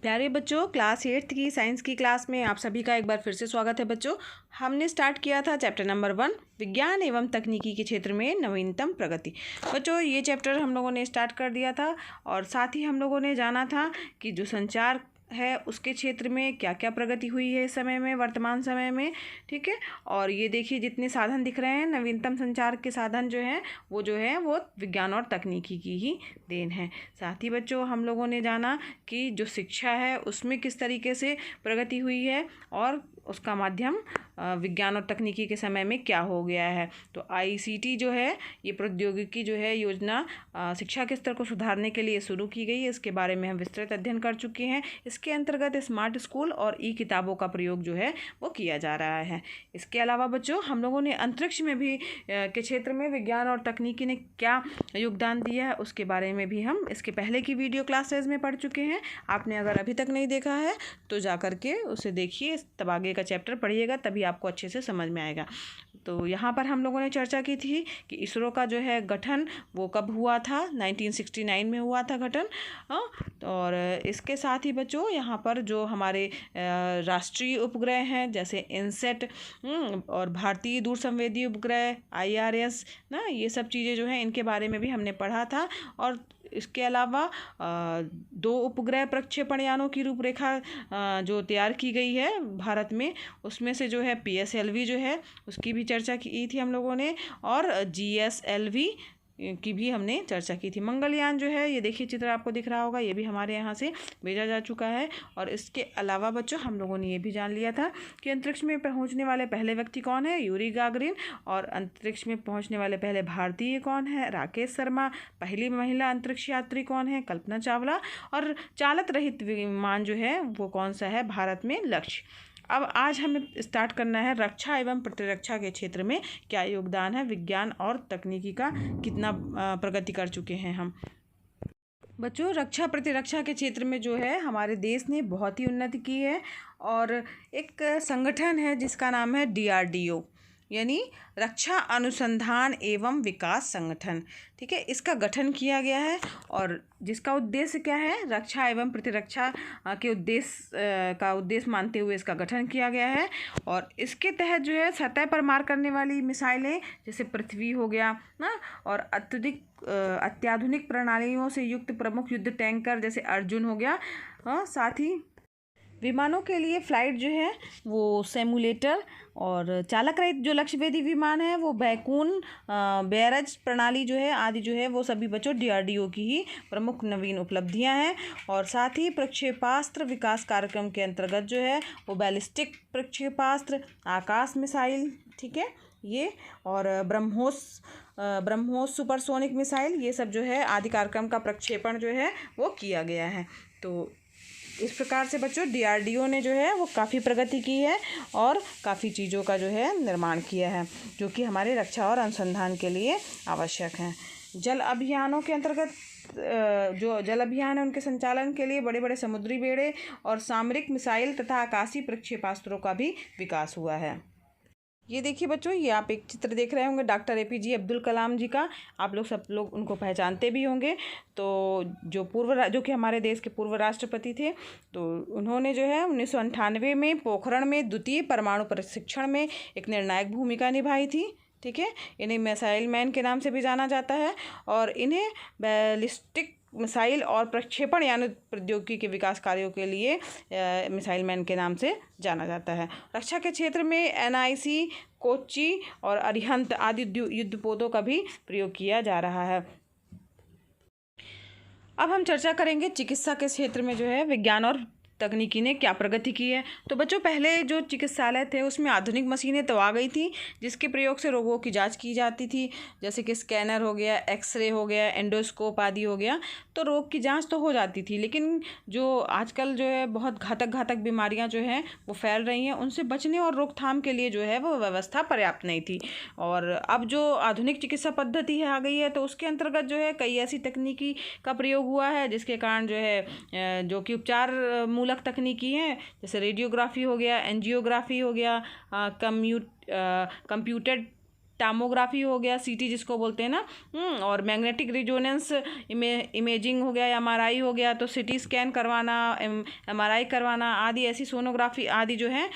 प्यारे बच्चों, class 8th की साइंस की क्लास में आप सभी का एक बार फिर से स्वागत है। बच्चों, हमने स्टार्ट किया था चैप्टर नंबर 1 विज्ञान एवं तकनीकी के क्षेत्र में नवीनतम प्रगति। बच्चों, ये चैप्टर हम लोगों ने स्टार्ट कर दिया था और साथ ही हम लोगों ने जाना था कि जो संचार है उसके क्षेत्र में क्या क्या प्रगति हुई है इस समय में, वर्तमान समय में। ठीक है, और ये देखिए जितने साधन दिख रहे हैं, नवीनतम संचार के साधन जो हैं वो विज्ञान और तकनीकी की ही देन है। साथ ही बच्चों, हम लोगों ने जाना कि जो शिक्षा है उसमें किस तरीके से प्रगति हुई है और उसका माध्यम विज्ञान और तकनीकी के समय में क्या हो गया है। तो आईसीटी जो है, ये प्रौद्योगिकी जो है योजना शिक्षा के स्तर को सुधारने के लिए शुरू की गई है। इसके बारे में हम विस्तृत अध्ययन कर चुके हैं। इसके अंतर्गत स्मार्ट स्कूल और ई किताबों का प्रयोग जो है वो किया जा रहा है। इसके अलावा बच्चों, हम लोगों ने अंतरिक्ष में भी के क्षेत्र में विज्ञान और तकनीकी ने क्या योगदान दिया है उसके बारे में भी हम इसके पहले की वीडियो क्लासेज में पढ़ चुके हैं। आपने अगर अभी तक नहीं देखा है तो जा करके उसे देखिए, तब आगे का चैप्टर पढ़िएगा, तभी आपको अच्छे से समझ में आएगा। तो यहाँ पर हम लोगों ने चर्चा की थी कि इसरो का जो है गठन वो कब हुआ था। 1969 में हुआ था गठन। और इसके साथ ही बच्चों, यहाँ पर जो हमारे राष्ट्रीय उपग्रह हैं जैसे इनसेट और भारतीय दूरसंवेदी उपग्रह IRS ना, ये सब चीज़ें जो हैं इनके बारे में भी हमने पढ़ा था। और इसके अलावा 2 उपग्रह प्रक्षेपण यानों की रूपरेखा जो तैयार की गई है भारत में, उसमें से जो है PSLV जो है उसकी भी चर्चा की थी हम लोगों ने, और GSLV की भी हमने चर्चा की थी। मंगलयान जो है, ये देखिए चित्र आपको दिख रहा होगा, ये भी हमारे यहाँ से भेजा जा चुका है। और इसके अलावा बच्चों, हम लोगों ने ये भी जान लिया था कि अंतरिक्ष में पहुँचने वाले पहले व्यक्ति कौन है, यूरी गागरिन। और अंतरिक्ष में पहुँचने वाले पहले भारतीय कौन है, राकेश शर्मा। पहली महिला अंतरिक्ष यात्री कौन है, कल्पना चावला। और चालक रहित विमान जो है वो कौन सा है, भारत में लक्ष्य। अब आज हमें स्टार्ट करना है रक्षा एवं प्रतिरक्षा के क्षेत्र में क्या योगदान है विज्ञान और तकनीकी का, कितना प्रगति कर चुके हैं हम। बच्चों, रक्षा प्रतिरक्षा के क्षेत्र में जो है हमारे देश ने बहुत ही उन्नति की है। और एक संगठन है जिसका नाम है DRDO, यानी रक्षा अनुसंधान एवं विकास संगठन। ठीक है, इसका गठन किया गया है और जिसका उद्देश्य क्या है, रक्षा एवं प्रतिरक्षा के उद्देश्य मानते हुए इसका गठन किया गया है। और इसके तहत जो है सतह पर मार करने वाली मिसाइलें जैसे पृथ्वी हो गया ना, और अत्याधुनिक प्रणालियों से युक्त प्रमुख युद्ध टैंकर जैसे अर्जुन हो गया। साथ ही विमानों के लिए फ़्लाइट जो है वो सिमुलेटर, और चालक रहित जो लक्ष्यवेधी विमान है वो बैकून, बैरज प्रणाली जो है आदि जो है वो सभी बच्चों DRDO की ही प्रमुख नवीन उपलब्धियां हैं। और साथ ही प्रक्षेपास्त्र विकास कार्यक्रम के अंतर्गत जो है वो बैलिस्टिक प्रक्षेपास्त्र, आकाश मिसाइल, ठीक है ये, और ब्रह्मोस सुपरसोनिक मिसाइल, ये सब जो है आदि कार्यक्रम का प्रक्षेपण जो है वो किया गया है। तो इस प्रकार से बच्चों DRDO ने जो है वो काफ़ी प्रगति की है और काफ़ी चीज़ों का जो है निर्माण किया है जो कि हमारे रक्षा और अनुसंधान के लिए आवश्यक हैं। जल अभियानों के अंतर्गत जो जल अभियान है उनके संचालन के लिए बड़े बड़े समुद्री बेड़े और सामरिक मिसाइल तथा आकाशीय प्रक्षेपास्त्रों का भी विकास हुआ है। ये देखिए बच्चों, ये आप एक चित्र देख रहे होंगे डॉक्टर APJ अब्दुल कलाम जी का। आप लोग सब लोग उनको पहचानते भी होंगे। तो जो कि हमारे देश के पूर्व राष्ट्रपति थे, तो उन्होंने जो है 1998 में पोखरण में द्वितीय परमाणु प्रशिक्षण में एक निर्णायक भूमिका निभाई थी। ठीक है, इन्हें मिसाइल मैन के नाम से भी जाना जाता है और इन्हें बैलिस्टिक मिसाइल और प्रक्षेपण यानी प्रौद्योगिकी के विकास कार्यों के लिए मिसाइल मैन के नाम से जाना जाता है। रक्षा के क्षेत्र में NIC, कोच्चि और अरिहंत आदि युद्धपोतों का भी प्रयोग किया जा रहा है। अब हम चर्चा करेंगे चिकित्सा के क्षेत्र में जो है विज्ञान और तकनीकी ने क्या प्रगति की है। तो बच्चों, पहले जो चिकित्सालय थे उसमें आधुनिक मशीनें तो आ गई थी जिसके प्रयोग से रोगों की जांच की जाती थी, जैसे कि स्कैनर हो गया, एक्सरे हो गया, एंडोस्कोप आदि हो गया। तो रोग की जांच तो हो जाती थी, लेकिन जो आजकल जो है बहुत घातक बीमारियां जो हैं वो फैल रही हैं, उनसे बचने और रोकथाम के लिए जो है वो व्यवस्था पर्याप्त नहीं थी। और अब जो आधुनिक चिकित्सा पद्धति है आ गई है, तो उसके अंतर्गत जो है कई ऐसी तकनीकी का प्रयोग हुआ है जिसके कारण जो है जो कि उपचार मूलक तकनीकी हैं, जैसे रेडियोग्राफी हो गया, एंजियोग्राफी हो गया, कंप्यूटर टामोग्राफी हो गया, सीटी जिसको बोलते हैं ना, और मैग्नेटिक रिजोनेंस इमेजिंग हो गया, एमआरआई हो गया, तो सीटी स्कैन करवाना, एमआरआई करवाना आदि, ऐसी सोनोग्राफी आदि जो है,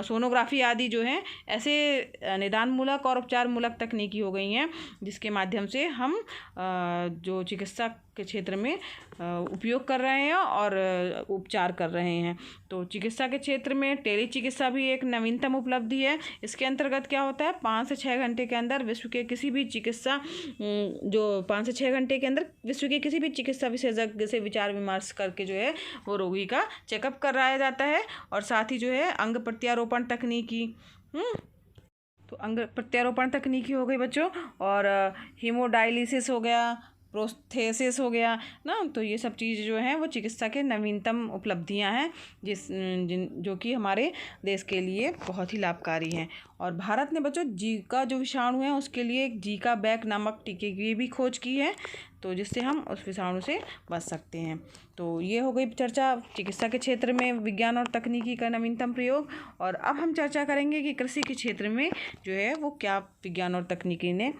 सोनोग्राफी आदि जो है, ऐसे निदानमूलक और उपचारमूलक तकनीकी हो गई हैं जिसके माध्यम से हम जो चिकित्सा के क्षेत्र में उपयोग कर रहे हैं और उपचार कर रहे हैं। तो चिकित्सा के क्षेत्र में टेली चिकित्सा भी एक नवीनतम उपलब्धि है। इसके अंतर्गत क्या होता है, 5 से 6 घंटे के अंदर विश्व के किसी भी चिकित्सा जो 5 से 6 घंटे के अंदर विश्व के किसी भी चिकित्सा विशेषज्ञ से विचार विमर्श करके जो है वो रोगी का चेकअप कराया जाता है। और साथ ही जो है अंग प्रत्यारोपण तकनीकी, तो अंग प्रत्यारोपण तकनीकी हो गई बच्चों, और हीमोडायलिसिस हो गया, प्रोस्थेसिस हो गया ना, तो ये सब चीज़ जो हैं वो चिकित्सा के नवीनतम उपलब्धियां हैं जो कि हमारे देश के लिए बहुत ही लाभकारी हैं। और भारत ने बच्चों जीका जो विषाणु है उसके लिए एक जीका बैक नामक टीके की भी खोज की है, तो जिससे हम उस विषाणु से बच सकते हैं। तो ये हो गई चर्चा चिकित्सा के क्षेत्र में विज्ञान और तकनीकी का नवीनतम प्रयोग। और अब हम चर्चा करेंगे कि कृषि के क्षेत्र में जो है वो क्या विज्ञान और तकनीकी ने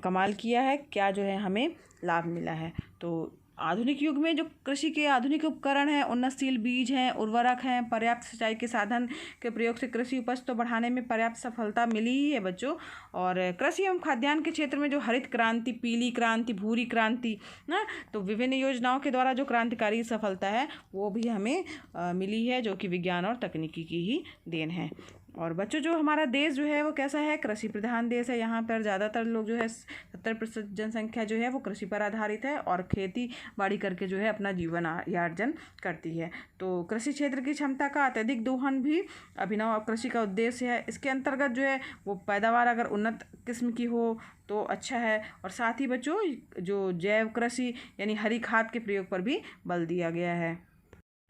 कमाल किया है, क्या जो है हमें लाभ मिला है। तो आधुनिक युग में जो कृषि के आधुनिक उपकरण हैं, उन्नतशील बीज हैं, उर्वरक हैं, पर्याप्त सिंचाई के साधन के प्रयोग से कृषि उपज तो बढ़ाने में पर्याप्त सफलता मिली ही है बच्चों। और कृषि एवं खाद्यान्न के क्षेत्र में जो हरित क्रांति, पीली क्रांति, भूरी क्रांति ना, तो विभिन्न योजनाओं के द्वारा जो क्रांतिकारी सफलता है वो भी हमें मिली है, जो कि विज्ञान और तकनीकी की ही देन है। और बच्चों जो हमारा देश जो है वो कैसा है, कृषि प्रधान देश है। यहाँ पर ज़्यादातर लोग जो है 70% जनसंख्या जो है वो कृषि पर आधारित है और खेती बाड़ी करके जो है अपना जीवन यार्जन करती है। तो कृषि क्षेत्र की क्षमता का अत्यधिक दोहन भी अभिनव कृषि का उद्देश्य है। इसके अंतर्गत जो है वो पैदावार अगर उन्नत किस्म की हो तो अच्छा है। और साथ ही बच्चों जो जैव कृषि यानी हरी खाद के प्रयोग पर भी बल दिया गया है।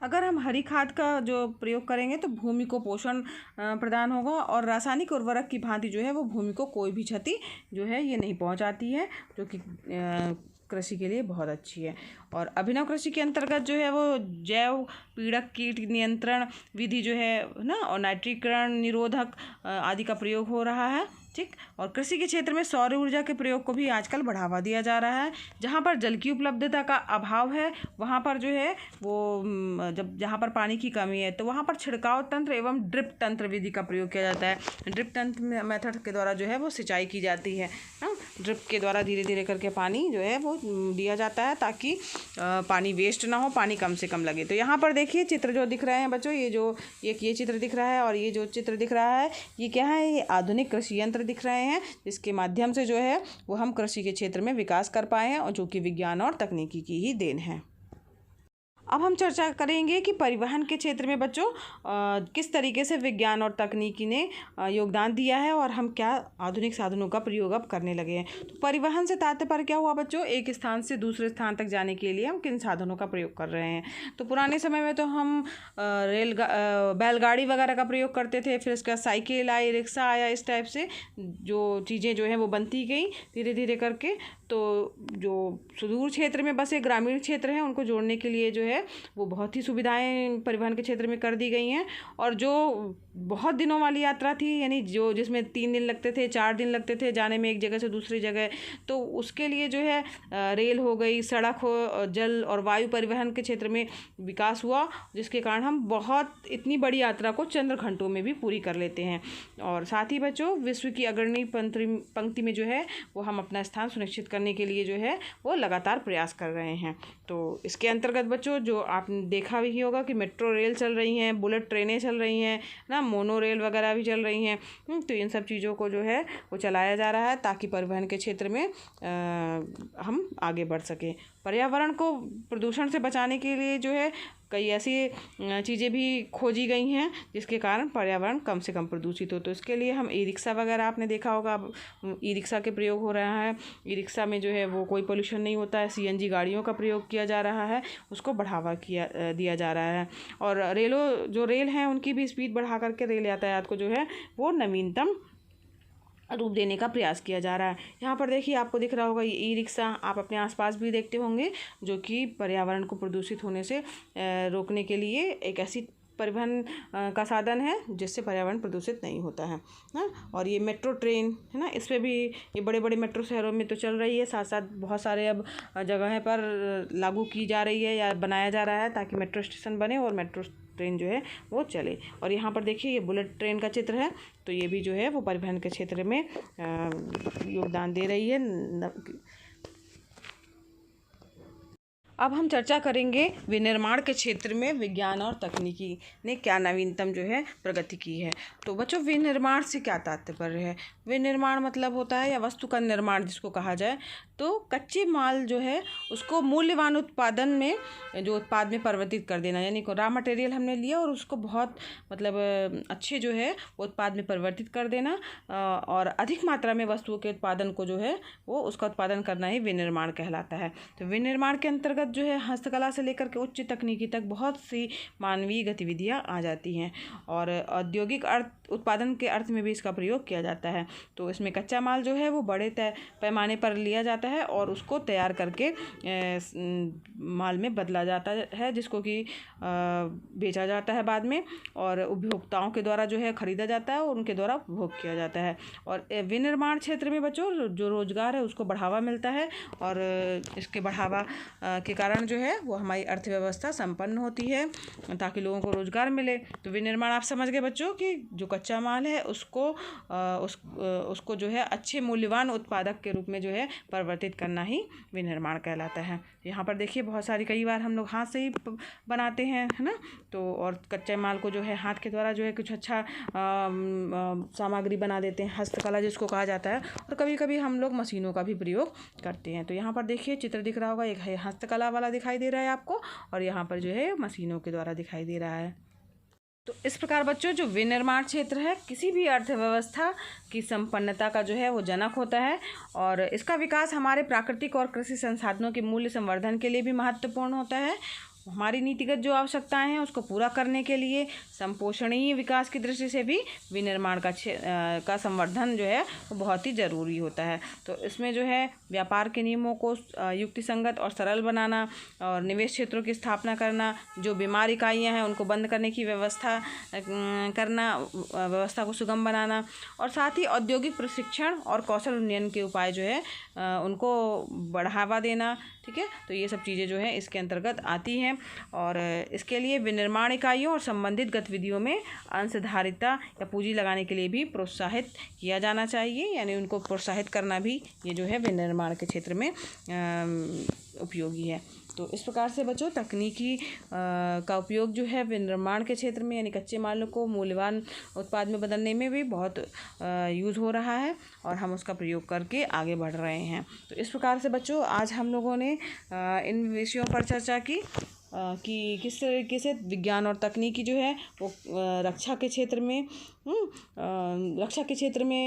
अगर हम हरी खाद का जो प्रयोग करेंगे तो भूमि को पोषण प्रदान होगा और रासायनिक उर्वरक की भांति जो है वो भूमि को कोई भी क्षति जो है ये नहीं पहुंचाती है, जो कि कृषि के लिए बहुत अच्छी है। और अभिनव कृषि के अंतर्गत जो है वो जैव पीड़क कीट नियंत्रण विधि जो है ना, और नाइट्रीकरण निरोधक आदि का प्रयोग हो रहा है, ठीक। और कृषि के क्षेत्र में सौर ऊर्जा के प्रयोग को भी आजकल बढ़ावा दिया जा रहा है। जहाँ पर जल की उपलब्धता का अभाव है वहाँ पर जो है वो जहाँ पर पानी की कमी है तो वहाँ पर छिड़काव तंत्र एवं ड्रिप तंत्र विधि का प्रयोग किया जाता है। ड्रिप तंत्र मेथड के द्वारा जो है वो सिंचाई की जाती है। ड्रिप के द्वारा धीरे धीरे करके पानी जो है वो दिया जाता है ताकि पानी वेस्ट ना हो, पानी कम से कम लगे। तो यहाँ पर देखिए चित्र जो दिख रहे हैं बच्चों, ये चित्र दिख रहा है और ये जो चित्र दिख रहा है ये क्या है, ये आधुनिक कृषि यंत्र दिख रहे हैं जिसके माध्यम से जो है वो हम कृषि के क्षेत्र में विकास कर पाए हैं और जो कि विज्ञान और तकनीकी की ही देन है। अब हम चर्चा करेंगे कि परिवहन के क्षेत्र में बच्चों किस तरीके से विज्ञान और तकनीकी ने योगदान दिया है और हम क्या आधुनिक साधनों का प्रयोग अब करने लगे हैं। तो परिवहन से तात्पर्य क्या हुआ बच्चों, एक स्थान से दूसरे स्थान तक जाने के लिए हम किन साधनों का प्रयोग कर रहे हैं। तो पुराने समय में तो हम बैलगाड़ी वगैरह का प्रयोग करते थे, फिर इसका साइकिल आई, रिक्शा आया, इस टाइप से जो चीज़ें जो हैं वो बनती गई धीरे धीरे करके। तो जो सुदूर क्षेत्र में बसे ग्रामीण क्षेत्र हैं उनको जोड़ने के लिए जो है वो बहुत ही सुविधाएं परिवहन के क्षेत्र में कर दी गई हैं। और जो बहुत दिनों वाली यात्रा थी यानी जो जिसमें 3 दिन लगते थे, 4 दिन लगते थे जाने में एक जगह से दूसरी जगह, तो उसके लिए जो है रेल हो गई, सड़क हो, जल और वायु परिवहन के क्षेत्र में विकास हुआ, जिसके कारण हम बहुत इतनी बड़ी यात्रा को चंद घंटों में भी पूरी कर लेते हैं। और साथ ही बच्चों विश्व की अग्रणी पंक्ति में जो है वो हम अपना स्थान सुनिश्चित करने के लिए जो है वो लगातार प्रयास कर रहे हैं। तो इसके अंतर्गत बच्चों जो आपने देखा भी होगा कि मेट्रो रेल चल रही हैं, बुलेट ट्रेनें चल रही हैं ना, मोनो रेल वगैरह भी चल रही हैं। तो इन सब चीज़ों को जो है वो चलाया जा रहा है ताकि परिवहन के क्षेत्र में हम आगे बढ़ सकें। पर्यावरण को प्रदूषण से बचाने के लिए जो है कई ऐसी चीज़ें भी खोजी गई हैं जिसके कारण पर्यावरण कम से कम प्रदूषित हो। तो इसके लिए हम ई रिक्शा वगैरह आपने देखा होगा, अब ई रिक्शा के प्रयोग हो रहा है। ई रिक्शा में जो है वो कोई पोल्यूशन नहीं होता है, CNG गाड़ियों का प्रयोग किया जा रहा है, उसको बढ़ावा दिया जा रहा है। और जो रेल हैं उनकी भी स्पीड बढ़ा करके रेल यातायात को जो है वो नवीनतम रूप देने का प्रयास किया जा रहा है। यहाँ पर देखिए आपको दिख रहा होगा ये ई रिक्शा, आप अपने आसपास भी देखते होंगे, जो कि पर्यावरण को प्रदूषित होने से रोकने के लिए एक ऐसी टेक्नोलॉजी का प्रयोग किया जा रहा है। तो परिवहन का साधन है जिससे पर्यावरण प्रदूषित नहीं होता है ना। और ये मेट्रो ट्रेन है ना, इस पर भी ये बड़े बड़े मेट्रो शहरों में तो चल रही है, साथ साथ बहुत सारे अब जगह पर लागू की जा रही है या बनाया जा रहा है ताकि मेट्रो स्टेशन बने और मेट्रो ट्रेन जो है वो चले। और यहाँ पर देखिए ये बुलेट ट्रेन का चित्र है, तो ये भी जो है वो परिवहन के क्षेत्र में योगदान दे रही है। अब हम चर्चा करेंगे विनिर्माण के क्षेत्र में विज्ञान और तकनीकी ने क्या नवीनतम जो है प्रगति की है। तो बच्चों, विनिर्माण से क्या तात्पर्य है? विनिर्माण मतलब होता है या वस्तु का निर्माण जिसको कहा जाए, तो कच्चे माल जो है उसको मूल्यवान उत्पादन में, जो उत्पाद में परिवर्तित कर देना, यानी रॉ मटेरियल हमने लिया और उसको बहुत मतलब अच्छे जो है वो उत्पाद में परिवर्तित कर देना और अधिक मात्रा में वस्तुओं के उत्पादन को जो है वो उसका उत्पादन करना ही विनिर्माण कहलाता है। तो विनिर्माण के अंतर्गत जो है हस्तकला से लेकर के उच्च तकनीकी तक बहुत सी मानवीय गतिविधियां आ जाती हैं और औद्योगिक उत्पादन के अर्थ में भी इसका प्रयोग किया जाता है। तो इसमें कच्चा माल जो है वो बड़े पैमाने पर लिया जाता है और उसको तैयार करके माल में बदला जाता है, जिसको कि बेचा जाता है बाद में और उपभोक्ताओं के द्वारा जो है खरीदा जाता है और उनके द्वारा उपभोग किया जाता है। और विनिर्माण क्षेत्र में बच्चों जो रोजगार है उसको बढ़ावा मिलता है और इसके बढ़ावा के कारण जो है वो हमारी अर्थव्यवस्था संपन्न होती है ताकि लोगों को रोजगार मिले। तो विनिर्माण आप समझ गए बच्चों कि जो कच्चा माल है उसको जो है अच्छे मूल्यवान उत्पादक के रूप में जो है परिवर्तित करना ही विनिर्माण कहलाता है। यहाँ पर देखिए बहुत सारी, कई बार हम लोग हाथ से ही बनाते हैं, है ना। तो और कच्चे माल को जो है हाथ के द्वारा जो है कुछ अच्छा सामग्री बना देते हैं, हस्तकला जिसको कहा जाता है। और कभी कभी हम लोग मशीनों का भी प्रयोग करते हैं। तो यहाँ पर देखिए चित्र दिख रहा होगा, एक है हस्तकला वाला दिखाई दे रहा है आपको और यहाँ पर जो है मशीनों के द्वारा दिखाई दे रहा है। तो इस प्रकार बच्चों जो विनिर्माण क्षेत्र है किसी भी अर्थव्यवस्था की संपन्नता का जो है वो जनक होता है और इसका विकास हमारे प्राकृतिक और कृषि संसाधनों के मूल्य संवर्धन के लिए भी महत्वपूर्ण होता है। हमारी नीतिगत जो आवश्यकताएं हैं उसको पूरा करने के लिए संपोषणीय विकास की दृष्टि से भी विनिर्माण का संवर्धन जो है वो बहुत ही ज़रूरी होता है। तो इसमें जो है व्यापार के नियमों को युक्तिसंगत और सरल बनाना और निवेश क्षेत्रों की स्थापना करना, जो बीमार इकाइयाँ हैं उनको बंद करने की व्यवस्था करना, व्यवस्था को सुगम बनाना और साथ ही औद्योगिक प्रशिक्षण और कौशल उन्नयन के उपाय जो है उनको बढ़ावा देना। ठीक है, तो ये सब चीज़ें जो है इसके अंतर्गत आती हैं और इसके लिए विनिर्माण इकाइयों और संबंधित गतिविधियों में अंशधारिता या पूंजी लगाने के लिए भी प्रोत्साहित किया जाना चाहिए, यानी उनको प्रोत्साहित करना भी ये जो है विनिर्माण के क्षेत्र में उपयोगी है। तो इस प्रकार से बच्चों तकनीकी का उपयोग जो है विनिर्माण के क्षेत्र में, यानी कच्चे मालों को मूल्यवान उत्पाद में बदलने में भी बहुत यूज़ हो रहा है और हम उसका प्रयोग करके आगे बढ़ रहे हैं। तो इस प्रकार से बच्चों आज हम लोगों ने इन विषयों पर चर्चा की कि किस तरीके से विज्ञान और तकनीकी जो है वो रक्षा के क्षेत्र में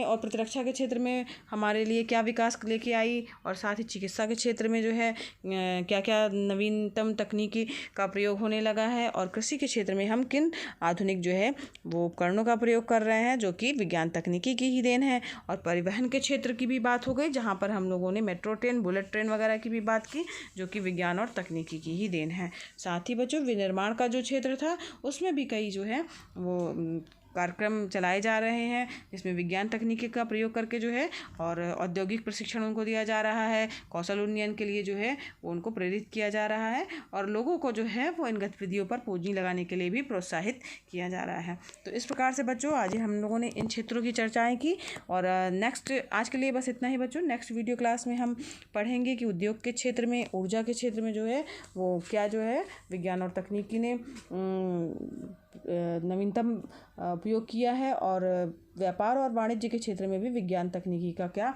और प्रतिरक्षा के क्षेत्र में हमारे लिए क्या विकास लेके आई और साथ ही चिकित्सा के क्षेत्र में जो है क्या क्या नवीनतम तकनीकी का प्रयोग होने लगा है और कृषि के क्षेत्र में हम किन आधुनिक जो है वो उपकरणों का प्रयोग कर रहे हैं जो कि विज्ञान तकनीकी की ही देन है। और परिवहन के क्षेत्र की भी बात हो गई जहाँ पर हम लोगों ने मेट्रो ट्रेन, बुलेट ट्रेन वगैरह की भी बात की जो कि विज्ञान और तकनीकी की ही देन है। साथ ही बच्चों विनिर्माण का जो क्षेत्र था उसमें भी कई जो है वो कार्यक्रम चलाए जा रहे हैं जिसमें विज्ञान तकनीकी का प्रयोग करके जो है और औद्योगिक प्रशिक्षण उनको दिया जा रहा है, कौशल उन्नयन के लिए जो है वो उनको प्रेरित किया जा रहा है और लोगों को जो है वो इन गतिविधियों पर पूंजी लगाने के लिए भी प्रोत्साहित किया जा रहा है। तो इस प्रकार से बच्चों आज हम लोगों ने इन क्षेत्रों की चर्चाएँ की और नेक्स्ट आज के लिए बस इतना ही बच्चों। नेक्स्ट वीडियो क्लास में हम पढ़ेंगे कि उद्योग के क्षेत्र में, ऊर्जा के क्षेत्र में जो है वो क्या जो है विज्ञान और तकनीकी ने नवीनतम उपयोग किया है और व्यापार और वाणिज्य के क्षेत्र में भी विज्ञान तकनीकी का क्या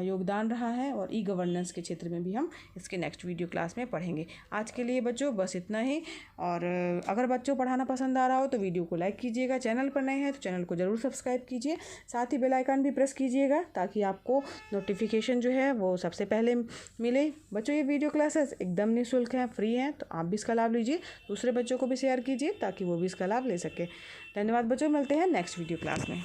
योगदान रहा है और ई गवर्नेंस के क्षेत्र में भी हम इसके नेक्स्ट वीडियो क्लास में पढ़ेंगे। आज के लिए बच्चों बस इतना ही और अगर बच्चों पढ़ाना पसंद आ रहा हो तो वीडियो को लाइक कीजिएगा, चैनल पर नए हैं तो चैनल को ज़रूर सब्सक्राइब कीजिए, साथ ही बेल आइकन भी प्रेस कीजिएगा ताकि आपको नोटिफिकेशन जो है वो सबसे पहले मिले। बच्चों ये वीडियो क्लासेस एकदम निःशुल्क हैं, फ्री हैं, तो आप भी इसका लाभ लीजिए, दूसरे बच्चों को भी शेयर कीजिए ताकि वो भी इसका लाभ ले सके। धन्यवाद बच्चों, मिलते हैं नेक्स्ट वीडियो क्लास में।